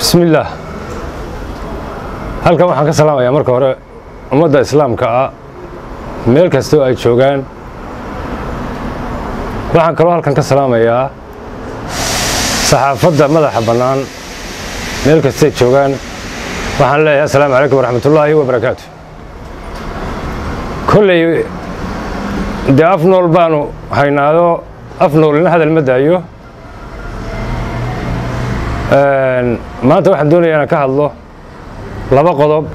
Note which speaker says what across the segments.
Speaker 1: بسم الله. halkan waxaan ka salaamayaa marka hore ummadda islaamka ah meel kasta oo ay joogaan. waxaan kaloo halkan ka salaamayaa saxaafadda madaxa bannaan meel kasta ay joogaan. waxaan leeyahay assalaamu calaykum waraxmatullaahi wabarakaatuh. kolley dee af nool baanu haynaado af noolina hadal ma daayo. maanta waxaan doonayaa inaan ka hadlo laba qodob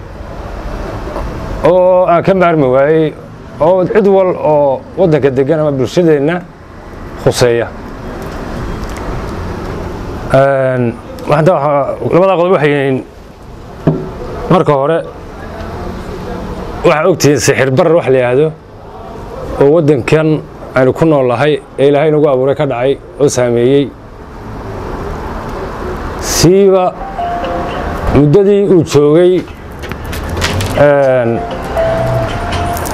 Speaker 1: oo aan ka maarmi waayey oo cid wal oo waddanka degan ama bulshadeenna khuseeya. labadaa qodob waxay yihiin marka hore waxaa ogtihiin sixir barar wax la yidhaahdo oo waddankan aynu ku nool nahay ee ilaahay nagu abuuray ka dhacay oo saameeyey siiba muddadii uu joogay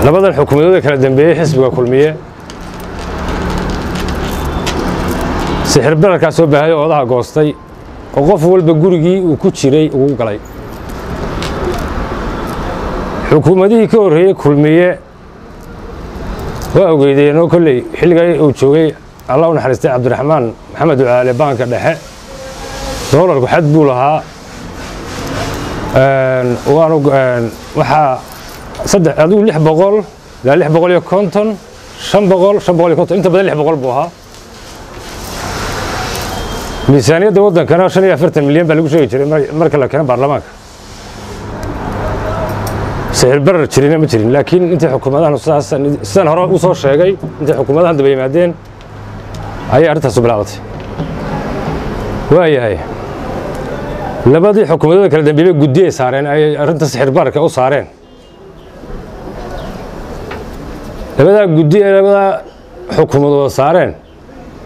Speaker 1: labadan xukuumadood kala dambeeyey xisbiga kulmiye. sixir bararkaas soo baahay oo odaha goostay oo qof walba gurigii uu ku jiray ugu galay. xukuumadihii ka horreeyey kulmiye waa ogeydeen oo kolley xilligai uu joogay allah u naxariistay cabdiraxmaan maxamed ducaale baanka dhexe doolarku xad buu lahaa. waxaa adigu 600 ilaa 650 500 inta badan 600 buu ahaa. miisaaniyadda waddankana 45 milyan baa lagu sheegi jiray marka la keeno baarlamaanka. sixir barar jirina ma jirin, laakiin intii xukuumadahan sidaan hore u soo sheegay intii xukuumadahan daba yimaadeen ayay arrintaasu bilaabatay. waayahay labadii xukuumadooda kala dambeeyey guddi ay saareen ay arrinta sixir bararka u saareen. labadaa guddi ee labadaa xukuumadooda saareen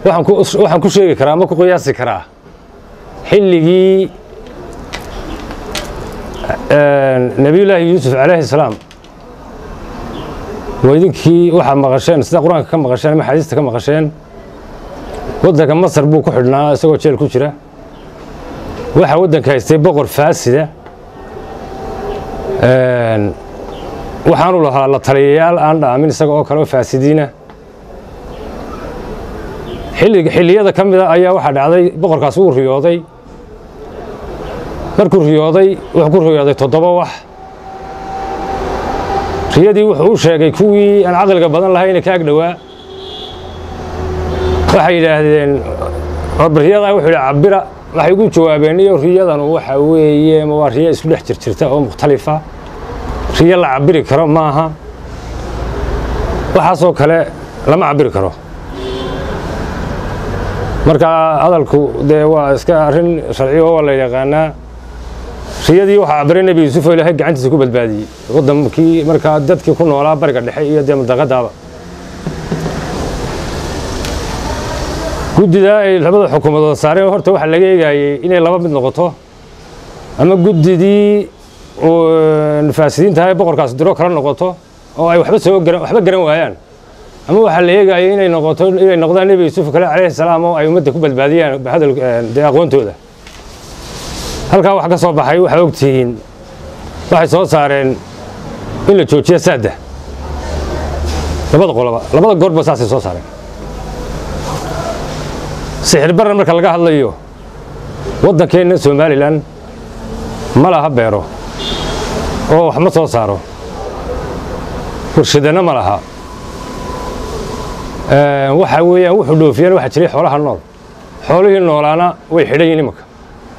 Speaker 1: waxaan ku sheegi karaa ama ku qiyaasi karaa xilligii nebiyullaahi yuusuf calayhi salaam waa idinkii waxaad maqasheen sida qur-aanka ka maqasheen ama xadiista ka maqasheen waddanka masar buu ku xidhnaa isagoo jeel ku jira. waxaa waddanka haystay boqor faasida waxaanu lahaa la taliyayaal aan dhaamin isaga oo kale oo faasidiina. xilliyada ka mida ayaa waxaa dhacday boqorkaas uu riyooday. markuu riyooday wuxuu ku riyooday 7 wax. riyadii wuxuu u sheegay kuwii aan caqliga badan lahayn ka ag dhowaa. waxay yidhaahdeen riyada wuxuu yidhi cabira. waxay ugu jawaabeen iyo riyadanu waxa weeye waa riyo isku dhex jirta oo mukhtalifa. riyo la cabiri karo maaha. waxaasoo kale lama cabiri karo. marka hadalku dee waa iska arrin sharci oo la yaqaanaa. riyadii waxaa cabiray nebi yuusuf oo ilaahay gacantiisa ku badbaadiyey waddankii markaa dadkii ku noolaa bariga dhexe iyo dee mantaqadaaba. guddida ay labada xukuumadood saareen horta waxaa laga eegayey inay laba mid noqoto ama guddidii faasidiinta ay boqorkaas diro kala noqoto oo ay waxba garan waayaan, ama waxaa la eegayey inay noqdaan nebi yuusuf kale calayhi salaam oo ay ummadda ku badbaadiyaan dee aqoontooda. halkaa wax ka soo baxay waxaa ogtihiin waxay soo saareen in la joojiyo saadda. labada goorba saasay soo saareen. sixir barar marka laga hadlayo waddankeenna somalilan ma laha beero oo wax ma soo saaro, warshadana ma laha. waxa weeyaan wuxuu dhoofiyaan waxaa jiray xoolaha nool. xoolihii noolaana way xidhan yihiin imanka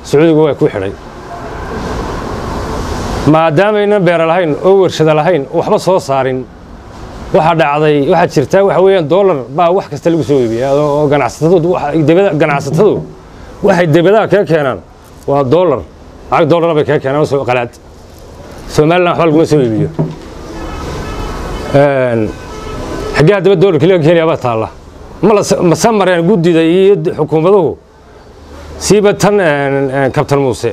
Speaker 1: sacuudiga waa ku xidhay. maadaamaynan beero lahayn oo warshada lahayn oo waxba soo saarin waxaa jirta waxa weeyaan doolar baa wax kasta lagu soo iibiyaa oo ganacsatadu waxay debadaha kaga keenaan waa doolar. lacag doolara bay kaga keenaan oo qalaad. somalilan waxba laguma soo iibiyo. xaggee haddaba doolarkii laga keenayaa baa taalla. mase mareen guddida iyo xukuumaduhu siiba tan kabtan muuse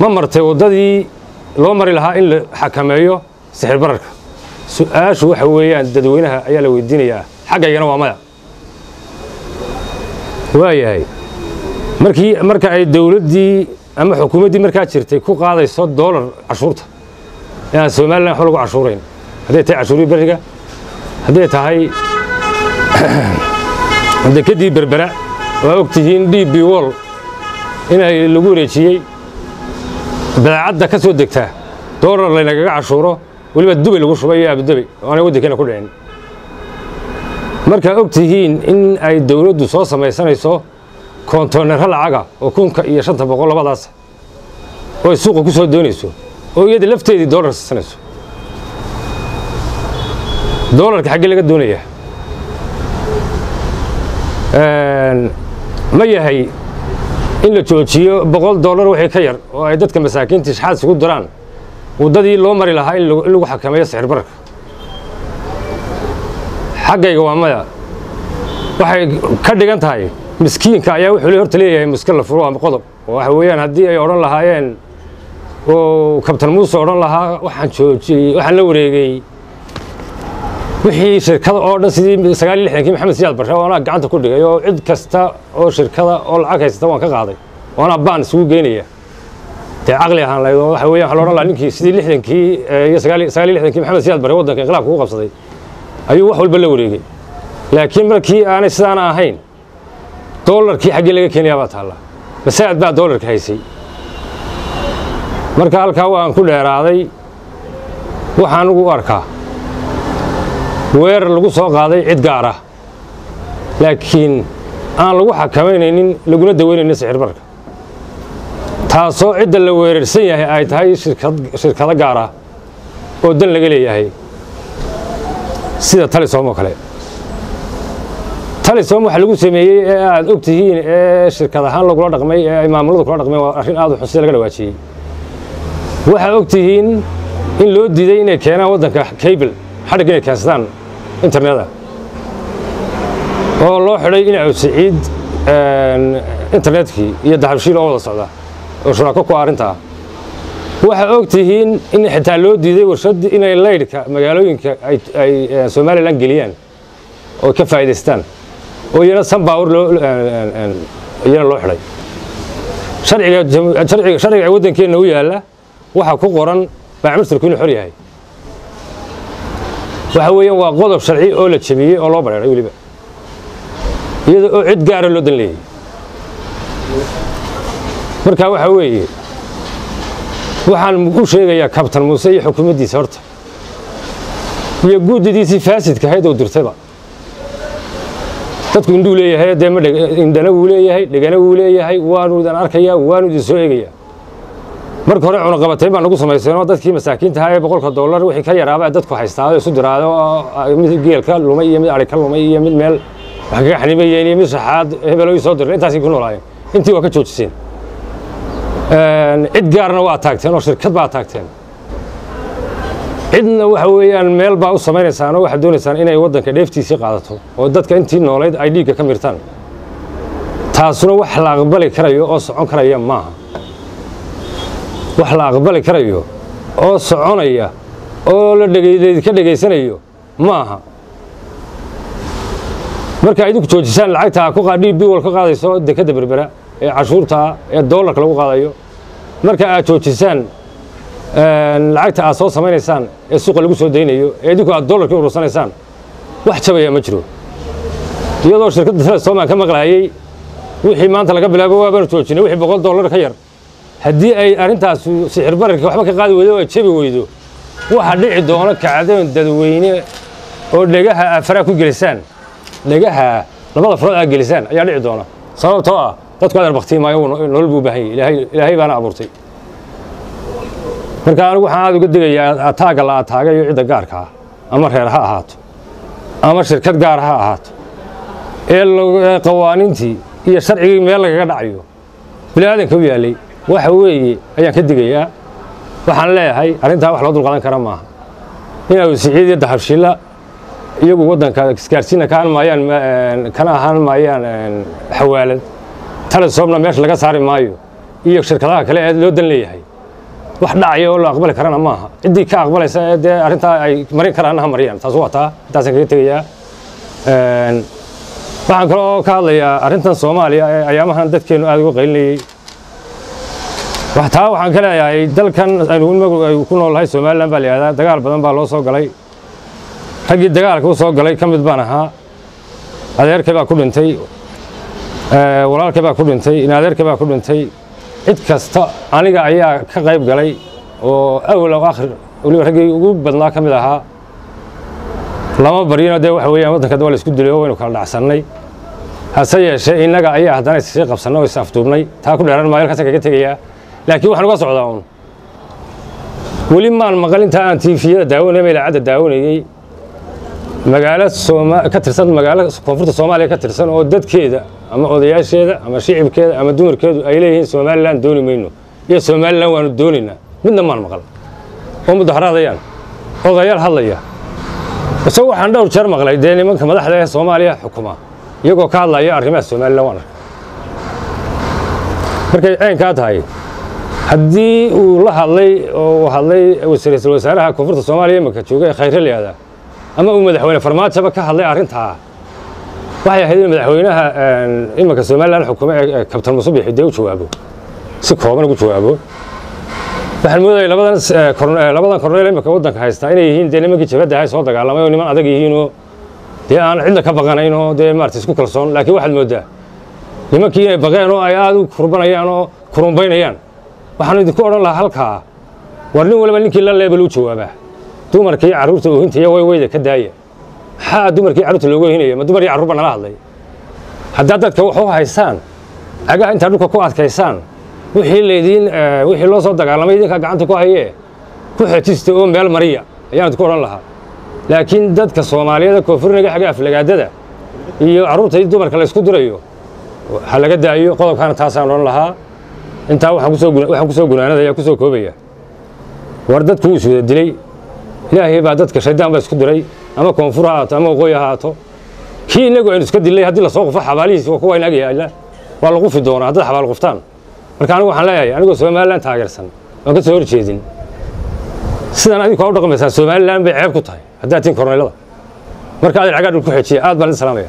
Speaker 1: ma martay waddadii loo mari lahaa in la xakameeyo sixir bararka. su-aashu waxa weeyaan dadweynaha ayaa la weydiinayaa, xaggaygana waa maya. waayahay marka ay dawladdii ama xukuumaddii markaa jirtay ku qaadayso doolar cashuurta ee aan somalilan wax lagu cashuurayn hadday tahay cashuurii beriga hadday tahay dekedii berbera waa ogtihiin DP World inay lagu wareejiyey badeecadda ka soo degtaa doolar laynagaga cashuuro weliba Dubai lagu shubay iyo Abu Dhabi oo aanay waddankeena ku dhicin markaa ogtihiin in ay dowladdu soo samaysanayso koontoonero lacaga oo 1,500 labadaas oo suuqa ku soo doonayso oo iyada lafteedii doolar sanayso doolarka xagee laga doonayaa ma yahay in la joojiyo $100 wixii ka yar oo ay dadka masaakiinta shaxaad isugu diraan waddadii loo mari lahaa in lagu xakameeyo sicir bararka xaggayga waa maya waxay ka dhigan tahay miskiinka ayaa wuxuu horta leeyahay muskil la furo ama qodob oo waxa weeyaan haddii ay odhan lahaayeen oo kabtan muuse odhan lahaa waxaan joojiyey waxaan la wareegay wixii shirkada oo dhan sidii 69kii maxamed siyaad barre oo anaa gacanta ku dhigay oo cid kasta oo shirkada oo lacag haysta waan ka qaaday oo anaa baan isugu geynaya dee caqli ahaan lahayd oo waxa weeyaan waxaa la odhan lahaa ninkii sidii 60kii iyo 69kii maxamed siyaad barre waddanka inqilaabka ugu qabsaday ayuu wax walba la wareegay laakiin markii aanay sidaana ahayn doolarkii xaggee laga keenayaa baa taalla masaa'id baa doolarka haysay marka halkaa waan ku dheeraaday waxaan ugu arkaa weerar lagu soo qaaday cid gaar ah laakiin aan lagu xakameynaynin laguna daweynaynin sicir bararka taasoo cidda la weerarsan yahay ay tahay shirkado gaar ah oo dan laga leeyahay sida Talisom oo kale Talisom waxa lagu sameeyay ee aad ogtihiin ee shirkad ahaan lagu dhaqmay ee maamulada ku dhaqmay waa arrin aad u xusay laga dhawaajiyay waxa ogtihiin in loo diiday inay keenaan waddanka cable xadhig inay keensadaan internetka oo loo xidhay in ay siciid internetkii iyo dahabshiil oo wada socda oo shuraako ku arinta waxa ogtihiin in xitaa loo diiday warshad inay leydhka magaalooyinka ay Soomaaliland geliyaan oo ka faa'iideystaan oo iyana sanbaawr loo xidhay sharciga waddankeena u yaala waxa ku qoran macaamiishu inuu xor yahay waxa weeyaan waa qodob sharci oo la jabiyey oo loo bareeray waliba iyada oo cid gaar ah loo dan leeyahay marka waxa weeye waxaan u sheegayaa kabtan muuse iyo xukuumaddiisa horta iyo guudidiisii faasidka ahayd oo dirtayba dadku indhuu leeyahay dee ma indhana wuu leeyahay dhegana wuu leeyahay waanu idan arkayaa waanu idin soo eegayaa marka hore cunaqabatayn baan nagu samayseenoo dadkii masaakiinta ahaa ee $100 wixii ka yaraaba dadku haystaa oo isu diraado mid geelka lumay iyo mid ari ka lumay iyo mid meel wax kaga xanibayeen iyo mid shaxaad hebelo soo diray intaasay ku noolaayeen intii waa ka joojiseen cid gaarna waa taagteen oo shirkad baa taagteen cidna waxa weeyaan meel baa u samaynaysaan oo waxaad doonaysaan inay waddanka dheeftiisii qaadato oo dadka intii noolayd ay dhiigga ka mirtaan taasuna wax la aqbali karayo oo socon karaya maaha wax la aqbali karayo oo soconaya oo la ka dhageysanayo maaha marka idinku joojisaan lacagta ku qaadii DP ka qaadayso dekada berbera ee cashuurta ee doolarka lagu qaadayo marka aad joojisaan lacagta aad soo samaynaysaan ee suuqa lagu soo deynayo ee idinku aad doolarka u rursanaysaan wax jabaya ma jiro iyadoo shirkadda Talisom ka maqlaayay wixii maanta laga bilaabo waa baan joojinay wixii $100 ka yar haddii ay arintaas sicir bararka waxba ka qaadi weydo oo jabi weydo waxa dhici doona kacdoon dadweyne oo dhagaha afra ku gelisaan dhagaha labada farood ay gelisaan ayaa dhici doona sababtoo ah dadku aad baqtiimaayo nolol buu baahan yahay ilaahay baana abuurtay marka anigu waxaan aad uga digayaa ataaga la ataagayo cid gaarka ah ama reer ha ahaato ama shirkad gaar ha ahaato ee qawaaniintii iyo sharcigii meel laga dhacayo bilaadanka u yaalay waxa weeye ayaan ka digayaa waxaan leeyahay arintaa wax loo dulqaadan kara maaha inay siciid iyo dahabshiila iyagu waddanka isgaarsiina ka ahaan maayaan xawaalad Talisomna meesha laga saari maayo iyo shirkadaha kale ee loo dan leeyahay wax dhacay oo la aqbali karana maaha cidii ka aqbalaysa ee arinta ay marin karaan ha mariyaan taas waa taa intaas kaga tagayaa waxaan kaloo ka hadlayaa arintan Soomaaliya ee ayaamahan dadkeenu aad uga qaylinayay waxtaa waxaan ka leeyahay dalkan aynu ku noolahay Soomaaliland baa leeyahay dagaal badan baa loo soo galay ragii dagaalka u soo galay kamid baan ahaa adeerkay baa ku dhintay walaalkay baa ku dhintay in adeerkay baa ku dhintay cid kasta aniga ayaa ka qayb galay oo awal oo aakhir waliba ragii ugu badnaa kamid ahaa lama barino de waxa weeyaan wadanka dawlad isku dilay oo waynu kala dhacsanay hase yeeshee inaga ayaa haddana isii qabsanay oo is afduubnay taa ku dheeran maayo halkaas kaga tegayaa laakiin waxaan uga socdaa uun weli maan maqal inta aan tiifiyada daawanay idaacadda daawanayay magaalo ka tirsan magaalo koonfurta Soomaaliya ka tirsan oo dadkeeda ama odayaasheeda ama shicibkeeda ama dumarkeedu ay leeyihiin Soomaaliland dooni mayno iyo Soomaaliland waanu doonaynaa midna maan maqal oo mudaharaadayaan odayaal hadlaya isagoo waxaan dhowr jeer maqlay dee nimanka madaxda ee Soomaaliya xukuma iyagoo ka hadlaya arrimaha Soomaaliland waan markay aynka tahay haddii uu la hadlay oo hadlay wasiirka wasaaraha koonfurta Soomaaliya marka joogay khayr leeyada ama uu madaxweyne farmaajo ka hadlay arrinta waxay ahayd madaxweynaha imaka Soomaaliland xukuma ee kabtan Musubiix uu jawaabo si kooban ugu jawaabo waxaan mooday labadan korneel imaka wadanka haysta inay yihiin de nimankii jabada hay soo dagaalamay oo niman adag yihiin oo de aan cidna ka baqanayn oo de maartay isku kalsoon laakiin waxaad moodaa nimankii ay baqeen oo ay aad u kurbanayaan oo kurumbaynayaan waxaan idinku oran lahaa halkaa war nin walba ninkii la leebel u jawaaba dumarkii caruurta oo hinta way weyda ka daaya maxaa dumarkii caruurta loogu hinaya ma dumar iyo caruur baan la hadlay hadda dadka wax u haystaan agaha inta dhulka ku adkaysaan wixii loo soo dagaalamay idinka gacanta ku hayee ku xejista oo meel mariya ayaan idinku oran lahaa laakiin dadka Soomaaliyeed koonfurniga xaga aflagaadada iyo caruurta iyo dumarka la isku dirayo waxa laga daayo qodobkan taasaan oran lahaa inta waxaan ku soo gunaanada ku soo koobaya war dadku uu soo dilay ilaahay baa dadka shaydaan baa isku diray ama koonfur haato ama waqooyi haato kii inagu aynu iska dilay haddii la soo qufo xabaalihiisa kuwa inaga yaala waa lagu fi doonaa haddii xabaal quftaan marka anigu waxaan leeyahay anigoo Soomaaliland taageersan oo ka soo horjeedin sidaan adigu u dhaqmaysaa Soomaaliland bay ceeb ku tahay haddaad tin korneelada marka aad caga dhul ku xejiya aad baan salaamaya